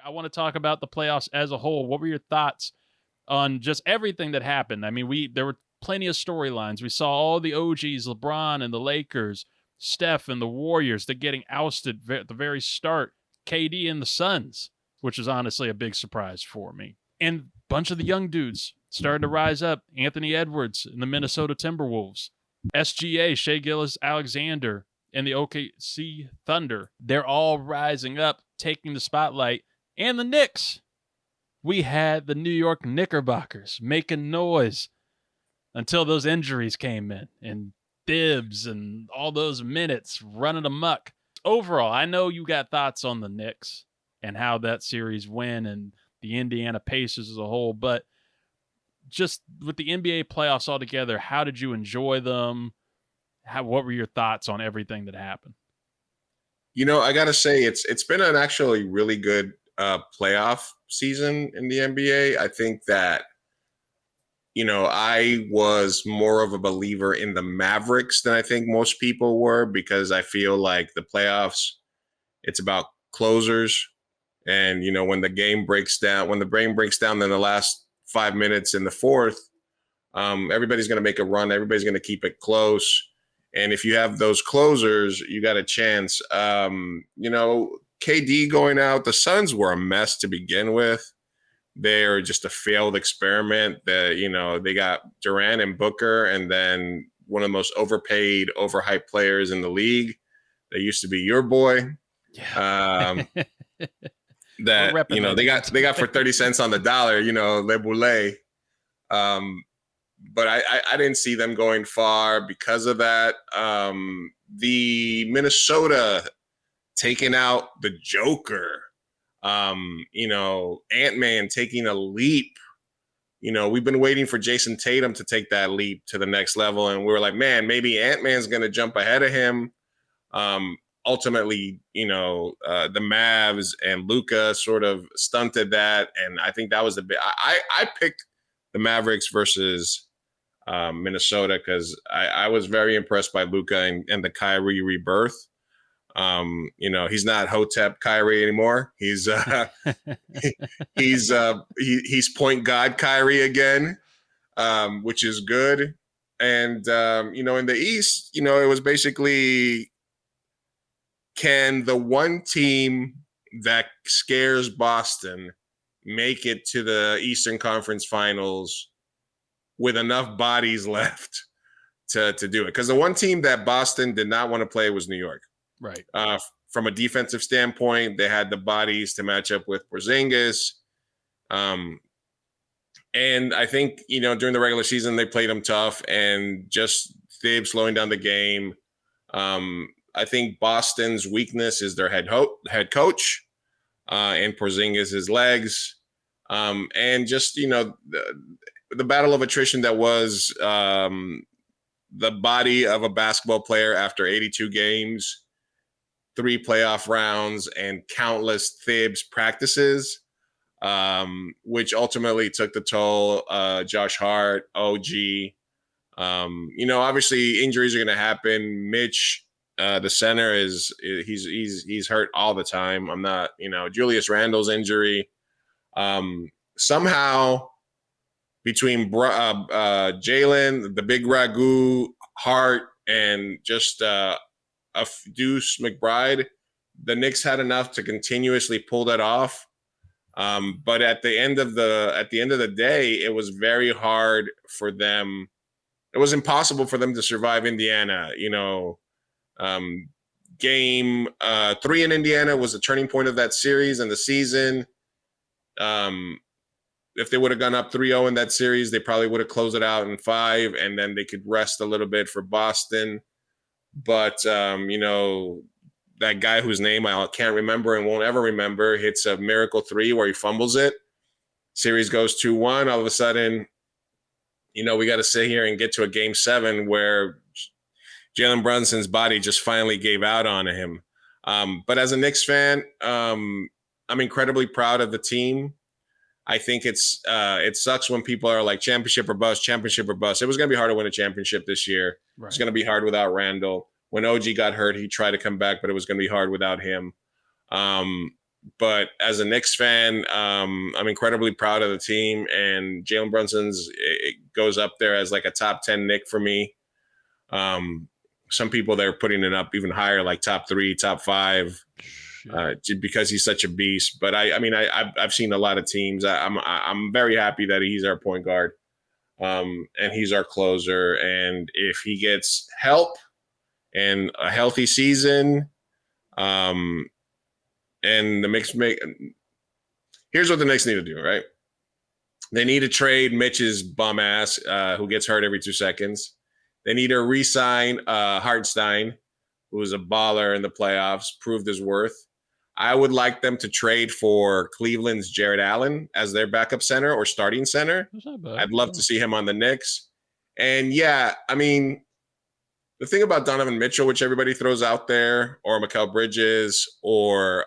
I want to talk about the playoffs as a whole. What were your thoughts on just everything that happened? I mean, there were plenty of storylines. We saw all the OGs, LeBron and the Lakers, Steph and the Warriors, that getting ousted at the very start, KD and the Suns, which was honestly a big surprise for me. And a bunch of the young dudes starting to rise up. Anthony Edwards and the Minnesota Timberwolves, SGA, Shai Gilgeous-Alexander, and the OKC Thunder. They're all rising up, taking the spotlight. And the Knicks. We had the New York Knickerbockers making noise until those injuries came in, and Thibs and all those minutes running amok. Overall, I know you got thoughts on the Knicks and how that series went and the Indiana Pacers as a whole, but just with the NBA playoffs altogether, how did you enjoy them? What were your thoughts on everything that happened? You know, I got to say, it's been an actually really good playoff season in the NBA. I think that, you know, I was more of a believer in the Mavericks than I think most people were, because I feel like the playoffs, it's about closers. And, you know, when the brain breaks down in the last 5 minutes in the fourth, everybody's going to make a run. Everybody's going to keep it close. And if you have those closers, you got a chance. You know, KD going out, the Suns were a mess to begin with. They're just a failed experiment. You know, they got Durant and Booker, and then one of the most overpaid, overhyped players in the league. That used to be your boy. Yeah. That, you know, they got for 30 cents on the dollar, you know, Le Boulay. But I didn't see them going far because of that. The Minnesota taking out the Joker. You know, Ant-Man taking a leap. You know, we've been waiting for Jason Tatum to take that leap to the next level. And we were like, man, maybe Ant-Man's going to jump ahead of him. Ultimately, you know, the Mavs and Luka sort of stunted that. And I think that was the bit. I picked the Mavericks versus Minnesota because I was very impressed by Luka and the Kyrie rebirth. You know, he's not Hotep Kyrie anymore. He's point guard Kyrie again, which is good. And you know, in the East, you know, it was basically, can the one team that scares Boston make it to the Eastern Conference Finals with enough bodies left to do it? Because the one team that Boston did not want to play was New York. Right. From a defensive standpoint, they had the bodies to match up with Porzingis. And I think, you know, during the regular season, they played them tough, and just Thibs slowing down the game. I think Boston's weakness is their head coach and Porzingis' legs. And just, you know, the battle of attrition that was the body of a basketball player after 82 games, 3 playoff rounds, and countless Thibs practices, which ultimately took the toll. Josh Hart, OG. You know, obviously injuries are going to happen. Mitch, the center, he's hurt all the time. I'm not, you know, Julius Randle's injury. Somehow between Jalen, the big Ragu, Hart, and just Deuce McBride, the Knicks had enough to continuously pull that off. But at the end of the day, it was very hard for them. It was impossible for them to survive Indiana. You know, game 3 in Indiana was a turning point of that series and the season. If they would have gone up 3-0 in that series, they probably would have closed it out in 5, and then they could rest a little bit for Boston. But, you know, that guy whose name I can't remember and won't ever remember hits a miracle 3 where he fumbles it. Series goes 2-1. All of a sudden, you know, we got to sit here and get to a game 7 where Jalen Brunson's body just finally gave out on him. But as a Knicks fan, I'm incredibly proud of the team. I think it sucks when people are like championship or bust. It was going to be hard to win a championship this year. Right. It's going to be hard without Randall. When OG got hurt, he tried to come back, but it was going to be hard without him. But as a Knicks fan, I'm incredibly proud of the team, and Jalen Brunson's it goes up there as like a top 10 Knick for me. Some people they're putting it up even higher, like top 3, top 5, because he's such a beast. But I've seen a lot of teams. I'm very happy that he's our point guard, and he's our closer. And if he gets help and a healthy season, and the Knicks here's what the Knicks need to do, right? They need to trade Mitch's bum ass, who gets hurt every 2 seconds. They need to re-sign Hartenstein, who was a baller in the playoffs, proved his worth. I would like them to trade for Cleveland's Jared Allen as their backup center or starting center. I'd love to see him on the Knicks. And yeah, I mean, the thing about Donovan Mitchell, which everybody throws out there, or Mikal Bridges, or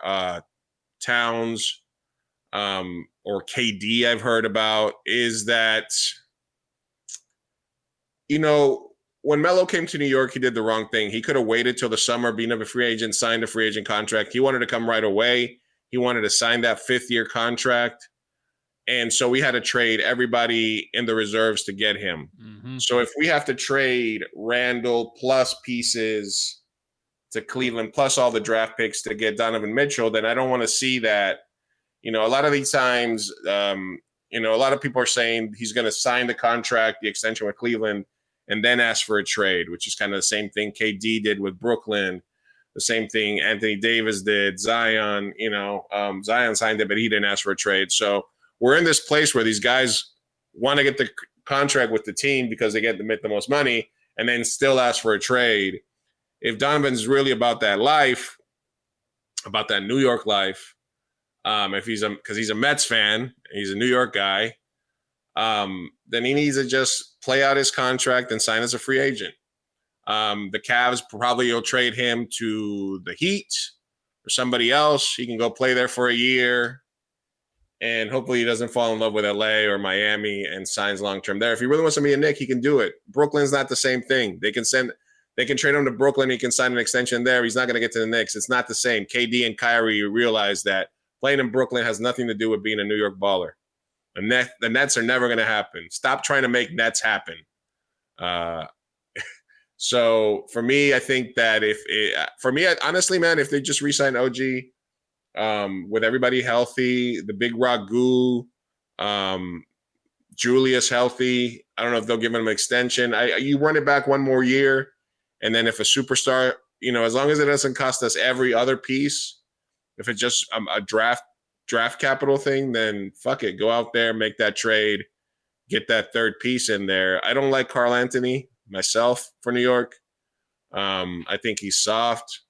Towns, or KD I've heard about, is that, you know, when Melo came to New York, he did the wrong thing. He could have waited till the summer, being a free agent, signed a free agent contract. He wanted to come right away. He wanted to sign that 5th-year contract. And so we had to trade everybody in the reserves to get him. Mm-hmm. So if we have to trade Randall plus pieces to Cleveland plus all the draft picks to get Donovan Mitchell, then I don't want to see that. You know, a lot of these times, a lot of people are saying he's going to sign the contract, the extension with Cleveland, and then ask for a trade, which is kind of the same thing KD did with Brooklyn, the same thing Anthony Davis did, Zion, Zion signed it, but he didn't ask for a trade. So we're in this place where these guys want to get the contract with the team because they get the most money and then still ask for a trade. If Donovan's really about that life, about that New York life, because he's a Mets fan, he's a New York guy, then he needs to just play out his contract and sign as a free agent. The Cavs probably will trade him to the Heat or somebody else. He can go play there for a year, and hopefully he doesn't fall in love with LA or Miami and signs long-term there. If he really wants to be a Knick, he can do it. Brooklyn's not the same thing. They can trade him to Brooklyn. He can sign an extension there. He's not going to get to the Knicks. It's not the same. KD and Kyrie realize that playing in Brooklyn has nothing to do with being a New York baller. The Nets are never going to happen. Stop trying to make Nets happen. So for me, I think that honestly, man, if they just re-sign OG with everybody healthy, the Big Rock Goo, Julius healthy, I don't know if they'll give him an extension. You run it back one more year, and then if a superstar, as long as it doesn't cost us every other piece, if it's just a draft capital thing, then fuck it. Go out there, make that trade, get that third piece in there. I don't like Karl Anthony myself for New York. I think he's soft.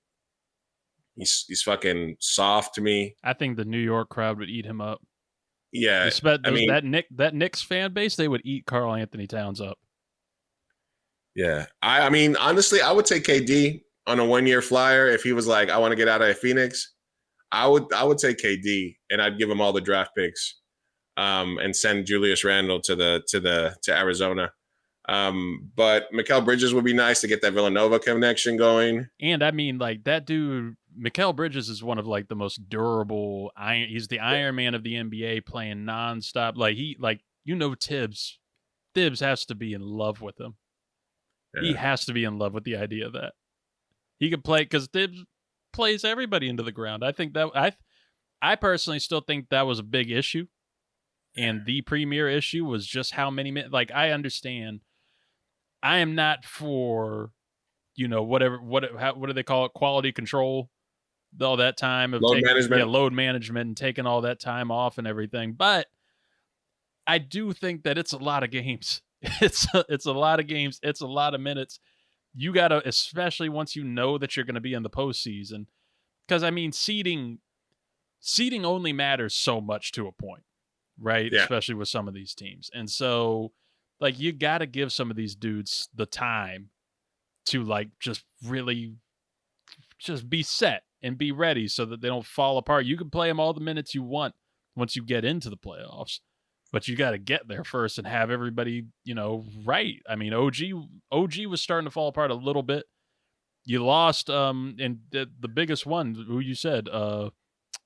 He's fucking soft to me. I think the New York crowd would eat him up. Yeah. That Knicks fan base, they would eat Karl Anthony Towns up. Yeah. I mean, honestly, I would take KD on a 1-year flyer if he was like, I want to get out of Phoenix. I would take KD and I'd give him all the draft picks, and send Julius Randle to Arizona. But Mikal Bridges would be nice to get that Villanova connection going. And I mean, like, that dude, Mikal Bridges is one of like the most durable he's the Iron Man of the NBA, playing nonstop. Tibbs has to be in love with him. Yeah. He has to be in love with the idea that he could play, because Tibbs plays everybody into the ground. I think that I personally still think that was a big issue, and the premier issue was just how many minutes. Like, I understand, I am not for, what do they call it, quality control, all that time of load management and taking all that time off and everything. But I do think that it's a lot of games. It's a lot of games. It's a lot of minutes. You got to, especially once you know that you're going to be in the postseason, because, I mean, seeding only matters so much to a point, right? Yeah. Especially with some of these teams. And so, like, you got to give some of these dudes the time to, like, just really just be set and be ready so that they don't fall apart. You can play them all the minutes you want once you get into the playoffs, but you got to get there first and have everybody, right. I mean, OG was starting to fall apart a little bit. You lost, and the biggest one, who you said,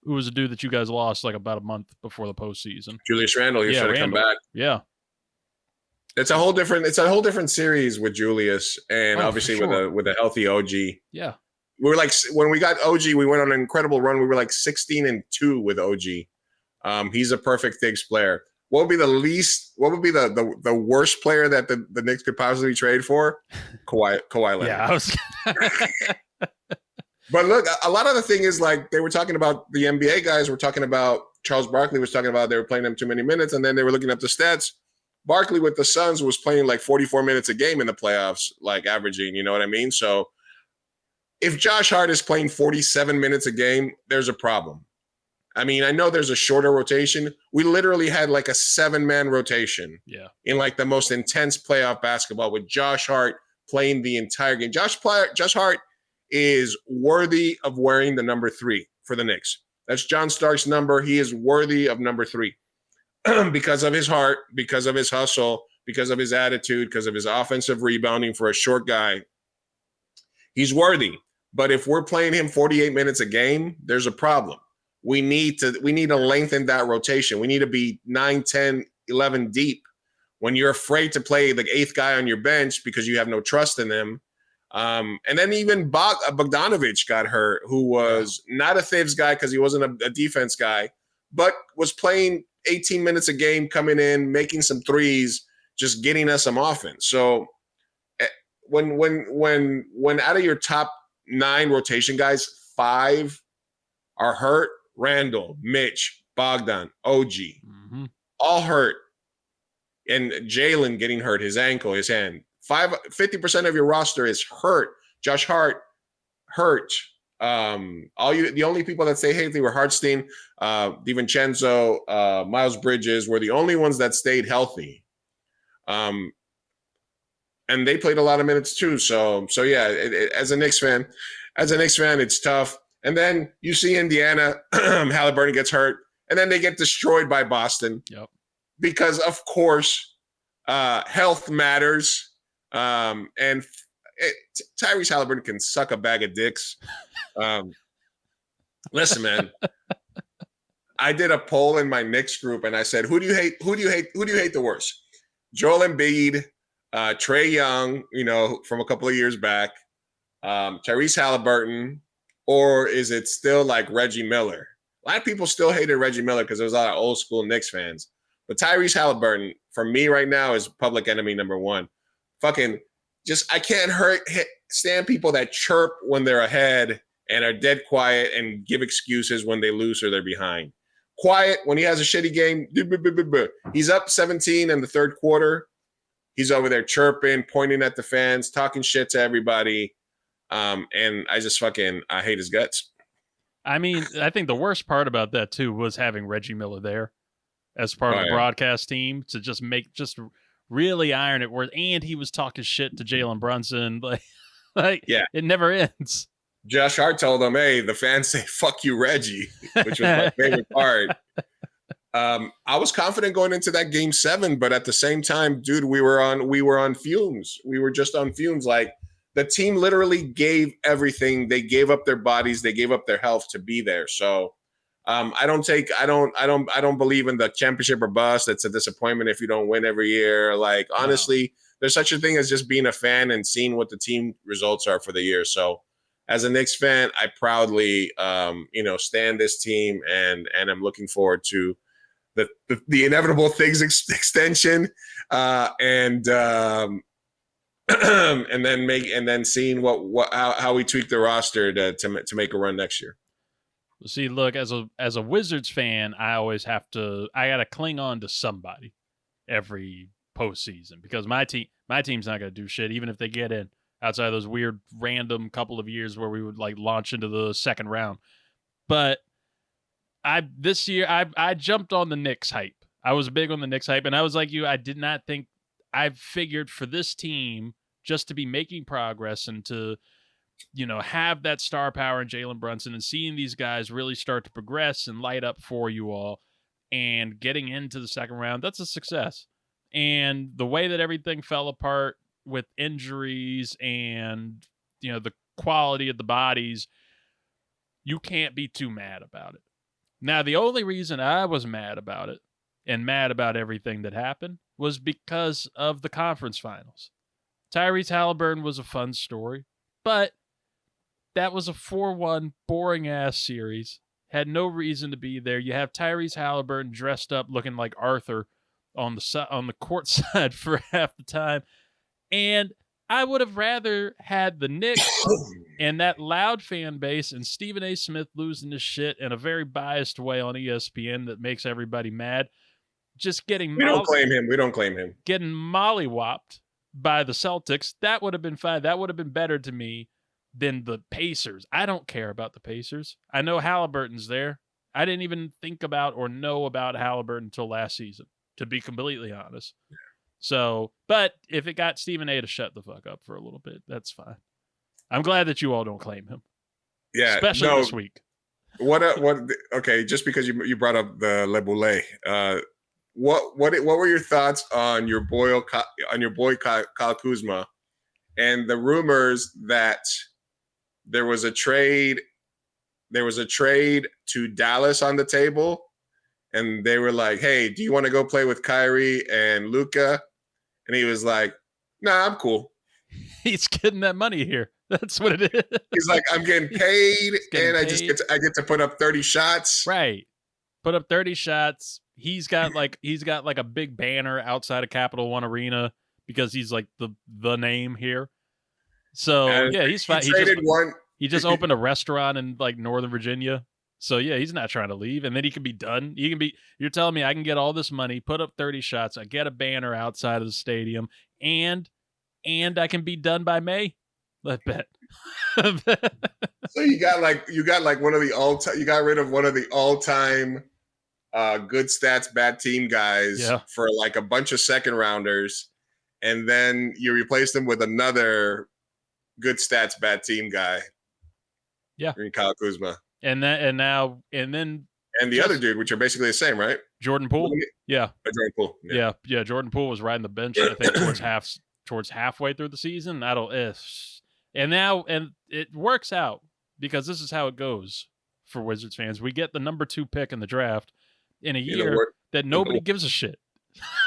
who was a dude that you guys lost like about a month before the postseason. Julius Randle, he was trying to come back. Yeah. It's a whole different series with Julius, and obviously with a healthy OG. Yeah. We were like, when we got OG, we went on an incredible run. We were like 16-2 with OG. He's a perfect Knicks player. What would be the worst player that the Knicks could possibly trade for? Kawhi Leonard. Yeah, But look, a lot of the thing is like they were talking about the NBA guys. Were talking about Charles Barkley was talking about they were playing him too many minutes, and then they were looking up the stats. Barkley with the Suns was playing like 44 minutes a game in the playoffs, like averaging. You know what I mean? So if Josh Hart is playing 47 minutes a game, there's a problem. I mean, I know there's a shorter rotation. We literally had like a 7-man rotation in like the most intense playoff basketball with Josh Hart playing the entire game. Josh Hart is worthy of wearing the number 3 for the Knicks. That's John Stark's number. He is worthy of number 3 because of his heart, because of his hustle, because of his attitude, because of his offensive rebounding for a short guy. He's worthy. But if we're playing him 48 minutes a game, there's a problem. We need to lengthen that rotation. We need to be 9, 10, 11 deep. When you're afraid to play the 8th guy on your bench because you have no trust in them. And then even Bogdanovic got hurt, who was not a Thibs guy because he wasn't a defense guy, but was playing 18 minutes a game, coming in, making some threes, just getting us some offense. So when out of your top 9 rotation guys, 5 are hurt, Randall, Mitch, Bogdan, OG, all hurt. And Jalen getting hurt, his ankle, his hand. 50% of your roster is hurt. Josh Hart, hurt. The only people that stay healthy were Hartstein, DiVincenzo, Miles Bridges were the only ones that stayed healthy. And they played a lot of minutes too. So yeah, as a Knicks fan, it's tough. And then you see Indiana, Haliburton gets hurt, and then they get destroyed by Boston. Yep. Because of course, health matters. And Tyrese Haliburton can suck a bag of dicks. Listen, man. I did a poll in my Knicks group, and I said, "Who do you hate? Who do you hate the worst? Joel Embiid, Trae Young, from a couple of years back, Tyrese Haliburton, or is it still like Reggie Miller?" A lot of people still hated Reggie Miller because there was a lot of old school Knicks fans. But Tyrese Haliburton, for me right now, is public enemy number 1. Fucking I can't stand people that chirp when they're ahead and are dead quiet and give excuses when they lose or they're behind. Quiet when he has a shitty game. He's up 17 in the third quarter. He's over there chirping, pointing at the fans, talking shit to everybody. And I hate his guts. I mean, I think the worst part about that too was having Reggie Miller there as part of the broadcast team to just really iron it worth. And he was talking shit to Jalen Brunson. It never ends. Josh Hart told him, "Hey, the fans say fuck you, Reggie," which was my favorite part. I was confident going into that game 7, but at the same time, dude, we were on fumes. We were just on fumes. Like, the team literally gave everything. They gave up their bodies. They gave up their health to be there. So I don't believe in the championship or bust. It's a disappointment if you don't win every year. Like, honestly, there's such a thing as just being a fan and seeing what the team results are for the year. So as a Knicks fan, I proudly, stand this team, and I'm looking forward to the inevitable things extension, and then seeing how we tweak the roster to make a run next year. See, look, as a Wizards fan, I gotta cling on to somebody every postseason because my team's not gonna do shit, even if they get in outside of those weird random couple of years where we would like launch into the second round. But this year I jumped on the Knicks hype. I was big on the Knicks hype, and I was like you. I did not think I figured for this team just to be making progress and to have that star power in Jalen Brunson and seeing these guys really start to progress and light up for you all and getting into the second round, that's a success. And the way that everything fell apart with injuries and, the quality of the bodies, you can't be too mad about it. Now, the only reason I was mad about it and mad about everything that happened was because of the conference finals. Tyrese Haliburton was a fun story, but that was a 4-1 boring-ass series. Had no reason to be there. You have Tyrese Haliburton dressed up looking like Arthur on the court side for half the time. And I would have rather had the Knicks and that loud fan base and Stephen A. Smith losing his shit in a very biased way on ESPN that makes everybody mad. Just getting We don't claim him. We don't claim him. Getting mollywopped by the Celtics. That would have been fine. That would have been better to me than the Pacers. I don't care about the Pacers. I know Haliburton's there. I didn't even think about or know about Haliburton until last season, to be completely honest. So, but if it got Stephen A. to shut the fuck up for a little bit, that's fine. I'm glad that you all don't claim him. Yeah, especially this week. What? Okay, just because you brought up the Le Boulay, what were your thoughts on your boy Kyle Kuzma and the rumors that there was a trade to Dallas on the table, and they were like, "Hey, do you want to go play with Kyrie and Luka?" And he was like, "Nah, I'm cool." He's getting that money here. That's what it is. He's like, "I'm getting paid, I get to put up 30 shots." Right. Put up 30 shots. He's got like a big banner outside of Capital One Arena because he's like the name here. So and yeah, he's fine. He just opened a restaurant in like Northern Virginia. So yeah, he's not trying to leave, and then he can be done. You're telling me I can get all this money, put up 30 shots, I get a banner outside of the stadium, and I can be done by May. I bet. So you got one of the you got rid of one of the all-time good stats, bad team guys for like a bunch of second rounders, and then you replaced them with another good stats, bad team guy. Yeah, Kyle Kuzma. And the other dude, which are basically the same, right? Jordan Poole. Yeah. Jordan Poole. Yeah. Jordan Poole was riding the bench, I think, towards halfway through the season. And it works out because this is how it goes for Wizards fans. We get the number 2 pick in the draft in a year that nobody gives a shit.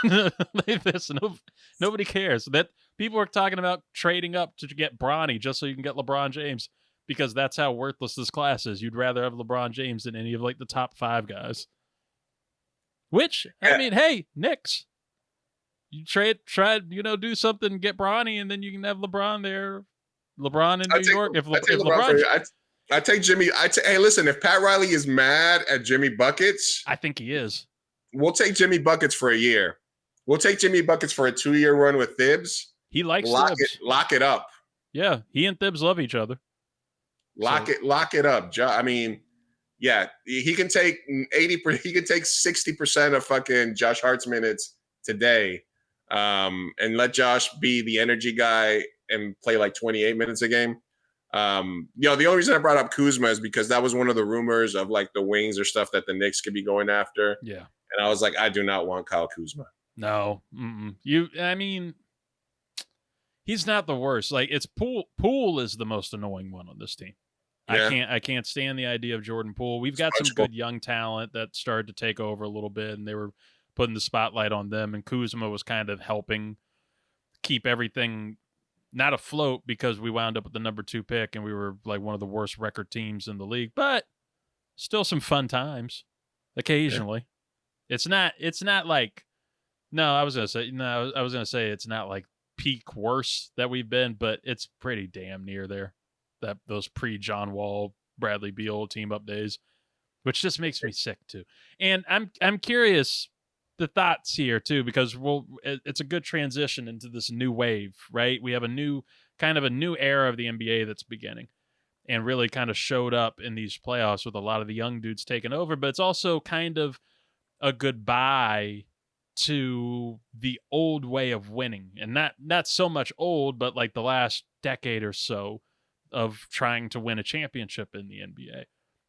Like this, nobody cares. That people are talking about trading up to get Bronny just so you can get LeBron James. Because that's how worthless this class is. You'd rather have LeBron James than any of like the top 5 guys. Which, I mean, hey, Knicks. You try, do something, get Bronny, and then you can have LeBron there. LeBron in New York. If LeBron, I take Jimmy. Hey, listen, if Pat Riley is mad at Jimmy Buckets, I think he is. We'll take Jimmy Buckets for a year. We'll take Jimmy Buckets for a 2-year run with Thibs. He likes Thibs. Lock it up. Yeah, he and Thibs love each other. Lock it up. I mean, yeah, he can take 80%. He can take 60% of fucking Josh Hart's minutes today, and let Josh be the energy guy and play like 28 minutes a game. The only reason I brought up Kuzma is because that was one of the rumors of like the wings or stuff that the Knicks could be going after. Yeah, and I was like, I do not want Kyle Kuzma. No, I mean, he's not the worst. Like it's Poole is the most annoying one on this team. Yeah. I can't stand the idea of Jordan Poole. We've got some good young talent that started to take over a little bit, and they were putting the spotlight on them. And Kuzma was kind of helping keep everything not afloat because we wound up with the number 2 pick, and we were like one of the worst record teams in the league. But still, some fun times occasionally. Yeah. It's not like. No, I was gonna say it's not like peak worse that we've been, but it's pretty damn near there. Those pre-John Wall, Bradley Beal team up days, which just makes me sick too. And I'm curious the thoughts here too, because it's a good transition into this new wave, right? We have a new era of the NBA that's beginning, and really kind of showed up in these playoffs with a lot of the young dudes taking over. But it's also kind of a goodbye to the old way of winning, and not so much old, but like the last decade or so of trying to win a championship in the NBA,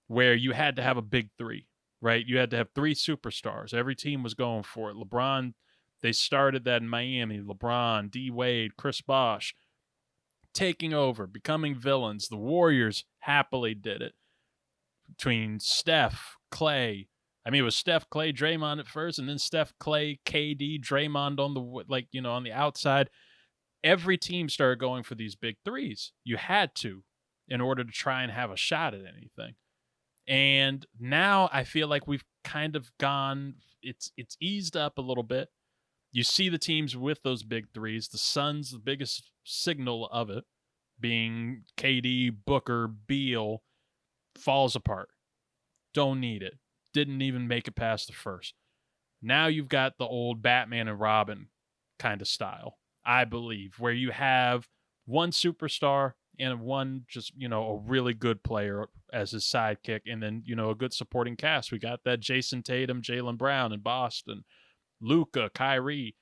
where you had to have a big 3, right? You had to have 3 superstars. Every team was going for it. LeBron, they started that in Miami. LeBron, D. Wade, Chris Bosh, taking over, becoming villains. The Warriors happily did it. between Steph, Clay. I mean, it was Steph, Clay, Draymond at first, and then Steph, Clay, KD, Draymond on the on the outside. Every team started going for these big threes. You had to in order to try and have a shot at anything. And now I feel like we've kind of gone. It's eased up a little bit. You see the teams with those big threes. The Suns, the biggest signal of it, being KD, Booker, Beal, falls apart. Don't need it. Didn't even make it past the first. Now you've got the old Batman and Robin kind of style, I believe, where you have one superstar and one just, a really good player as his sidekick, and then, a good supporting cast. We got that Jason Tatum, Jaylen Brown in Boston, Luka, Kyrie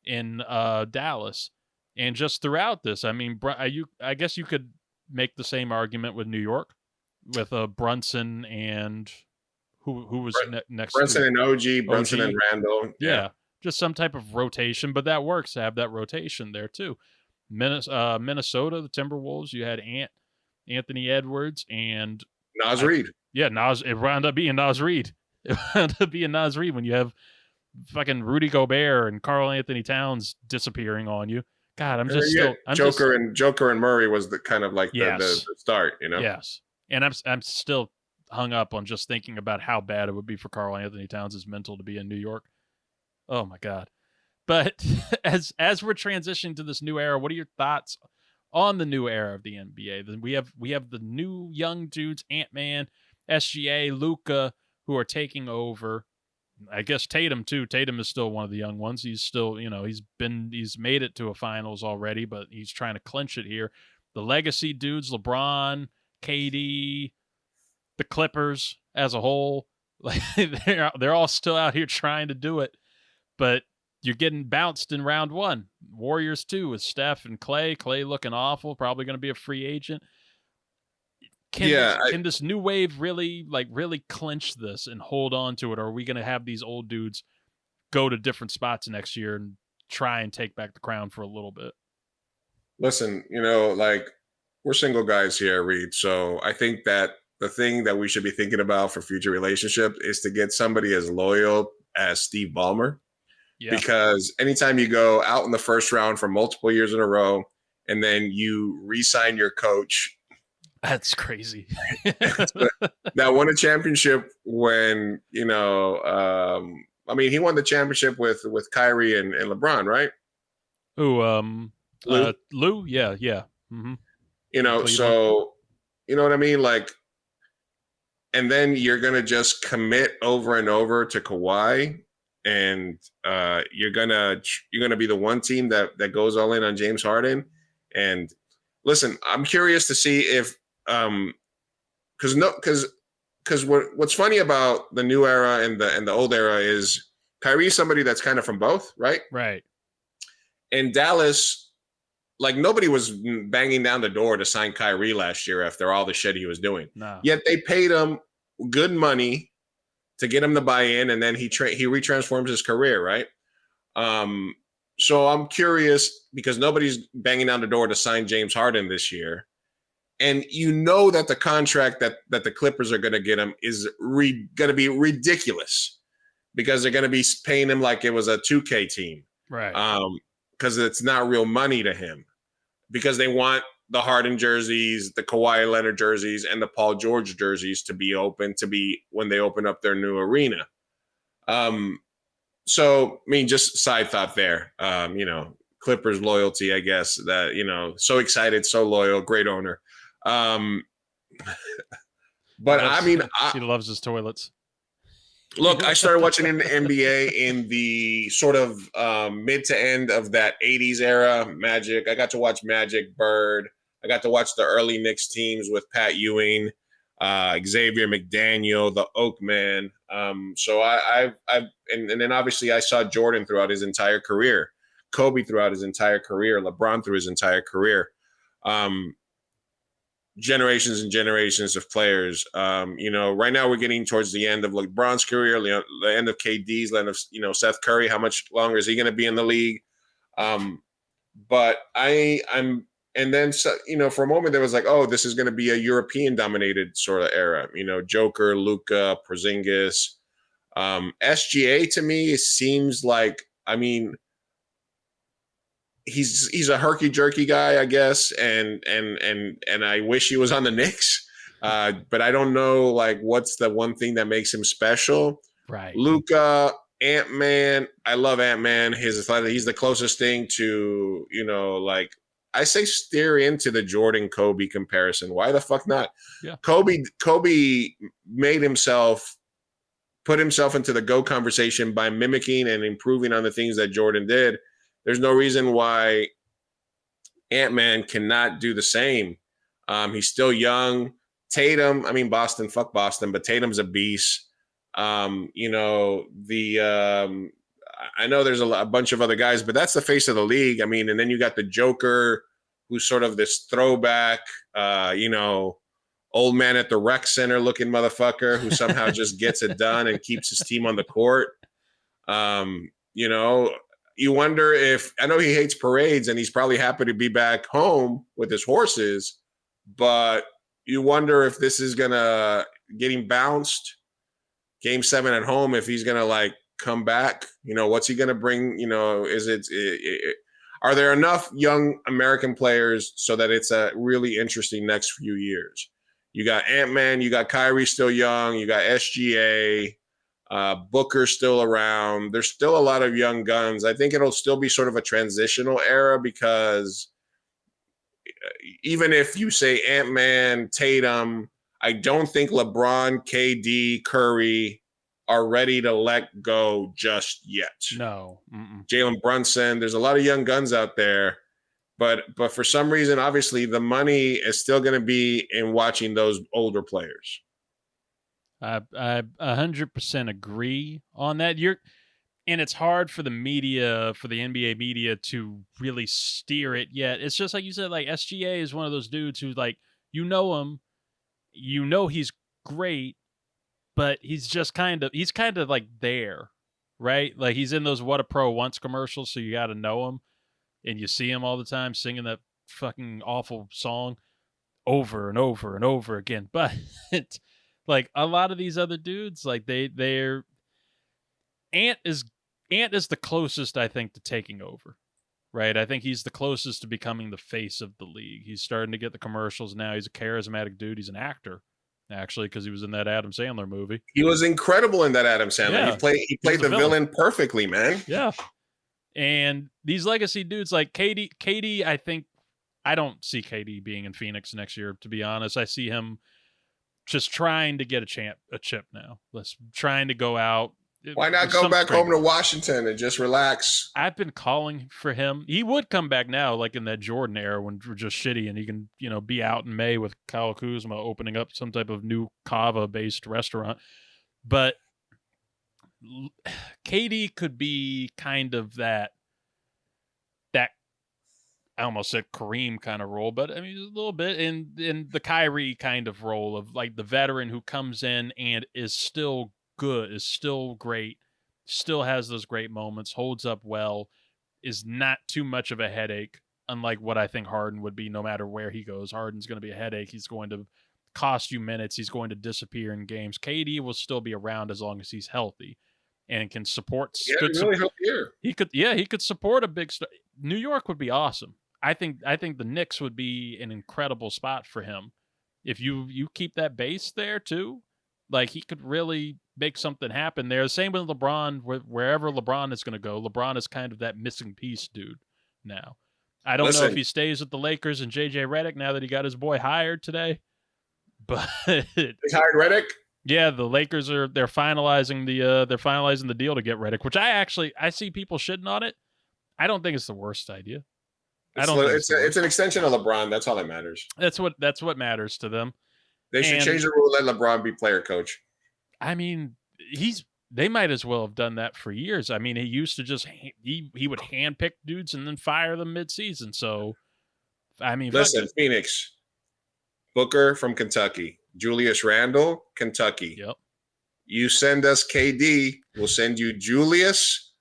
in Dallas. And just throughout this, I mean, I guess you could make the same argument with New York, with Brunson and who was next? Brunson and OG, Brunson and Randall. Yeah, just some type of rotation, but that works to have that rotation there too. Minnesota, the Timberwolves, you had Anthony Edwards and Naz Reid. Yeah, it wound up being Naz Reid. It wound up being Naz Reid when you have fucking Rudy Gobert and Karl Anthony Towns disappearing on you. God, Joker and Murray was the kind of like the start, Yes, and I'm still hung up on just thinking about how bad it would be for Karl Anthony Towns' mental to be in New York. Oh my God. But as we're transitioning to this new era, what are your thoughts on the new era of the NBA? Then we have the new young dudes, Ant-Man, SGA, Luka, who are taking over. I guess Tatum too. Tatum is still one of the young ones. He's still, he's made it to a finals already, but he's trying to clinch it here. The legacy dudes, LeBron, KD, the Clippers as a whole, like they're all still out here trying to do it, but you're getting bounced in round one. Warriors too, with Steph and Clay. Clay looking awful, probably going to be a free agent. Can this new wave really clinch this and hold on to it? Or are we going to have these old dudes go to different spots next year and try and take back the crown for a little bit? Listen, we're single guys here, Reid. So I think that the thing that we should be thinking about for future relationships is to get somebody as loyal as Steve Ballmer. Yeah. Because anytime you go out in the first round for multiple years in a row and then you re-sign your coach. That's crazy. That won a championship when, he won the championship with Kyrie and LeBron, right? Lou? Yeah. Mm-hmm. So, you know what I mean? And then you're going to just commit over and over to Kawhi, and you're going to be the one team that goes all in on James Harden. And listen, I'm curious to see if because what's funny about the new era and the old era is Kyrie's somebody that's kind of from both, right? Right. In Dallas, nobody was banging down the door to sign Kyrie last year after all the shit he was doing. No. Yet they paid him good money to get him to buy in, and then he retransforms his career, right? So I'm curious because nobody's banging down the door to sign James Harden this year. And that the contract that the Clippers are going to get him is going to be ridiculous because they're going to be paying him like it was a 2K team. Right. Because it's not real money to him. Because they want the Harden jerseys, the Kawhi Leonard jerseys, and the Paul George jerseys to be open when they open up their new arena. So, just side thought there. Clippers loyalty, I guess, that, so excited, so loyal, great owner. But he loves his toilets. Look, I started watching in the NBA in the sort of mid to end of that 80s era, Magic. I got to watch Magic, Bird. I got to watch the early Knicks teams with Pat Ewing, Xavier McDaniel, the Oakman. So and then obviously I saw Jordan throughout his entire career, Kobe throughout his entire career, LeBron through his entire career. Generations and generations of players. Right now we're getting towards the end of LeBron's career, the end of KD's, the end of Seth Curry. How much longer is he going to be in the league? But I'm And then, so, for a moment there was like, oh, this is going to be a European dominated sort of era. Joker, Luka, Porzingis, SGA to me seems like, he's a herky jerky guy, I guess, and I wish he was on the Knicks, but I don't know like what's the one thing that makes him special. Right. Luka, Ant-Man. I love Ant-Man. He's the closest thing to like I say steer into the Jordan Kobe comparison. Why the fuck not? Yeah. Kobe put himself into the GOAT conversation by mimicking and improving on the things that Jordan did. There's no reason why Ant-Man cannot do the same. He's still young. Tatum, Boston, fuck Boston, but Tatum's a beast. I know there's a bunch of other guys, but that's the face of the league. And then you got the Joker, who's sort of this throwback, old man at the rec center looking motherfucker who somehow just gets it done and keeps his team on the court. You wonder if, I know he hates parades and he's probably happy to be back home with his horses, but you wonder if this is going to get him bounced game 7 at home, if he's going to like come back, what's he going to bring? Are there enough young American players so that it's a really interesting next few years? You got Ant-Man, you got Kyrie still young, you got SGA, Booker still around. There's still a lot of young guns. I think it'll still be sort of a transitional era because even if you say Ant-Man, Tatum, I don't think LeBron, KD, Curry are ready to let go just yet. No. Jalen Brunson, there's a lot of young guns out there, but for some reason, obviously, the money is still going to be in watching those older players. I 100% agree on that. And it's hard for the media, for the NBA media, to really steer it yet. It's just like you said, like SGA is one of those dudes who's like, him, he's great, but he's kind of like there, right? Like he's in those What a Pro Wants commercials, so you got to know him, and you see him all the time singing that fucking awful song over and over and over again. But it's like a lot of these other dudes, like they're Ant is the closest, I think, to taking over, right? I think he's the closest to becoming the face of the league. He's starting to get the commercials now. He's a charismatic dude. He's an actor, actually, because he was in that Adam Sandler movie. He was incredible in that Adam Sandler. Yeah. He played the villain perfectly, man. Yeah. And these legacy dudes like KD, I think I don't see KD being in Phoenix next year, to be honest. I see him just trying to get a chip now. Trying to go out. Why not go back home to Washington and just relax? I've been calling for him. He would come back now, like in that Jordan era when we're just shitty, and he can, be out in May with Kyle Kuzma opening up some type of new Kava-based restaurant. But KD could be kind of that I almost said Kareem kind of role, but a little bit in the Kyrie kind of role of like the veteran who comes in and is still good, is still great, still has those great moments, holds up well, is not too much of a headache, unlike what I think Harden would be no matter where he goes. Harden's going to be a headache. He's going to cost you minutes. He's going to disappear in games. KD will still be around as long as he's healthy and can support. He could support a big star. New York would be awesome. I think the Knicks would be an incredible spot for him. If you keep that base there too, like he could really make something happen there. Same with LeBron, wherever LeBron is going to go. LeBron is kind of that missing piece dude now. I don't know if he stays with the Lakers and JJ Redick now that he got his boy hired today. But they hired Redick? Yeah, the Lakers they're finalizing the deal to get Redick, which I see people shitting on it. I don't think it's the worst idea. It's an extension of LeBron. That's all that matters. That's what matters to them. They should change the rule, let LeBron be player coach. They might as well have done that for years. He used to just he would handpick dudes and then fire them mid-season. So, listen, Phoenix, Booker from Kentucky, Julius Randle, Kentucky. Yep. You send us KD, we'll send you Julius,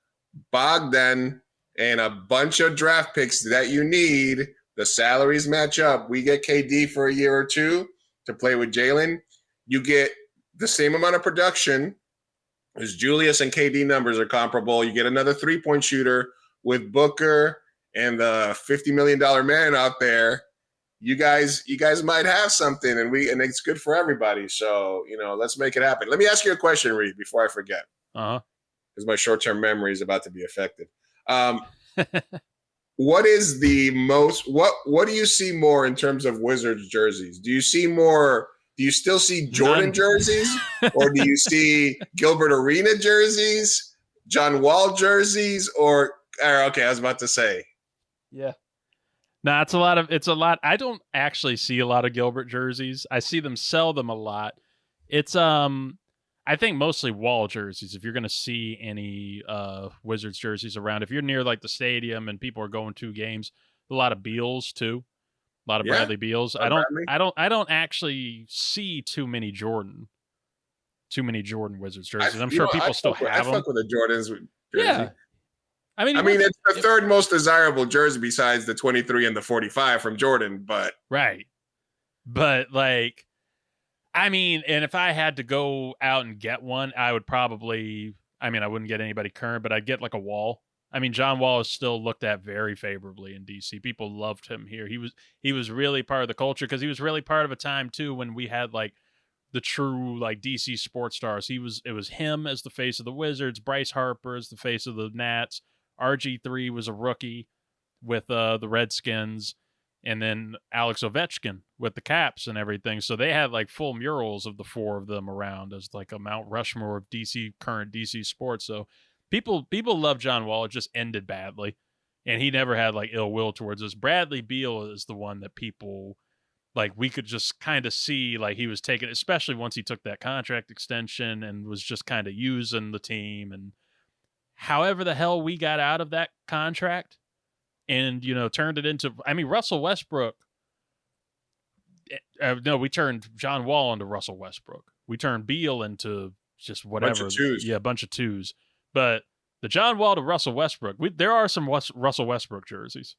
Bogdan, and a bunch of draft picks that you need the salaries match up. We get KD for a year or two to play with Jalen. You get the same amount of production as Julius, and KD numbers are comparable. You get another 3-point shooter with Booker and the $50 million man out there. You guys might have something, and it's good for everybody. So, let's make it happen. Let me ask you a question, Reid, before I forget. Because my short-term memory is about to be affected. What is the most? What do you see more in terms of Wizards jerseys? Do you see more? Do you still see Jordan jerseys, or do you see Gilbert Arena jerseys, John Wall jerseys, or okay? I was about to say, yeah. No, it's a lot. I don't actually see a lot of Gilbert jerseys. I see them sell them a lot. It's I think mostly Wall jerseys. If you're going to see any Wizards jerseys around, if you're near like the stadium and people are going to games, a lot of Beals too, a lot of Bradley Beals. I don't actually see too many Jordan Wizards jerseys. I'm sure people still have them. I fuck with the Jordans jersey. Yeah. I mean, it's the third most desirable jersey besides the 23 and the 45 from Jordan, but right. But like, I mean, and if I had to go out and get one, I would probably, I wouldn't get anybody current, but I'd get like a Wall. I mean, John Wall is still looked at very favorably in DC. People loved him here. He was really part of the culture because he was really part of a time too when we had like the true like DC sports stars. It was him as the face of the Wizards, Bryce Harper as the face of the Nats. RG3 was a rookie with the Redskins, and then Alex Ovechkin with the Caps and everything. So they had like full murals of the four of them around as like a Mount Rushmore of current DC sports. So people love John Wall. It just ended badly, and he never had like ill will towards us. Bradley Beal is the one that people like. We could just kind of see like he was taking, especially once he took that contract extension and was just kind of using the team and. However the hell we got out of that contract and, turned it into, Russell Westbrook. No, we turned John Wall into Russell Westbrook. We turned Beal into just whatever. Bunch of twos. Yeah, a bunch of twos. But the John Wall to Russell Westbrook, there are some Russell Westbrook jerseys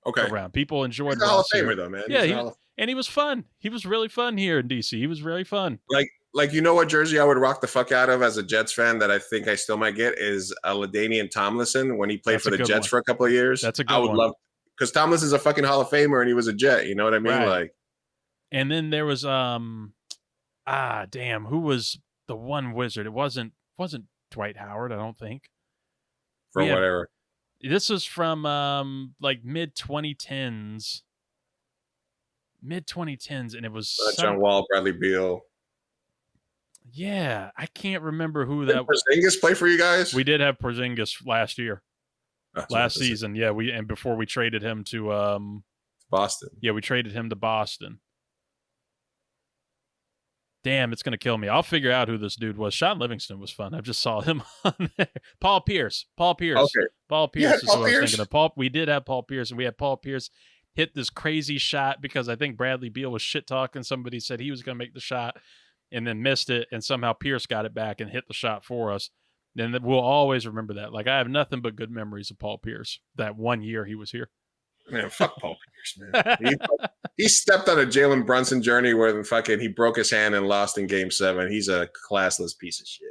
around. People enjoyed He's a Hall of Famer, though, man. Yeah, and he was fun. He was really fun here in DC. He was really fun. Like, what jersey I would rock the fuck out of as a Jets fan that I think I still might get is a LaDainian Tomlinson when he played for the Jets for a couple of years. That's a good one. I would love, because Tomlinson's a fucking Hall of Famer and he was a Jet. You know what I mean? Right. Like, and then there was who was the one Wizard? It wasn't Dwight Howard, I don't think. From whatever. This was from like mid 2010s, and it was John Wall, Bradley Beal. Yeah, I can't remember who that was. Porzingis play for you guys? We did have Porzingis last year. Last season. Yeah, before we traded him to Boston. Yeah, we traded him to Boston. Damn, it's going to kill me. I'll figure out who this dude was. Sean Livingston was fun. I just saw him on there. Paul Pierce. Okay. Paul Pierce is who I was thinking of. We did have Paul Pierce, and we had Paul Pierce hit this crazy shot because I think Bradley Beal was shit-talking. Somebody said he was going to make the shot and then missed it, and somehow Pierce got it back and hit the shot for us. And we'll always remember that. Like, I have nothing but good memories of Paul Pierce, that 1 year he was here. Man, fuck Paul Pierce, man. He stepped on a Jalen Brunson journey where he broke his hand and lost in Game 7. He's a classless piece of shit.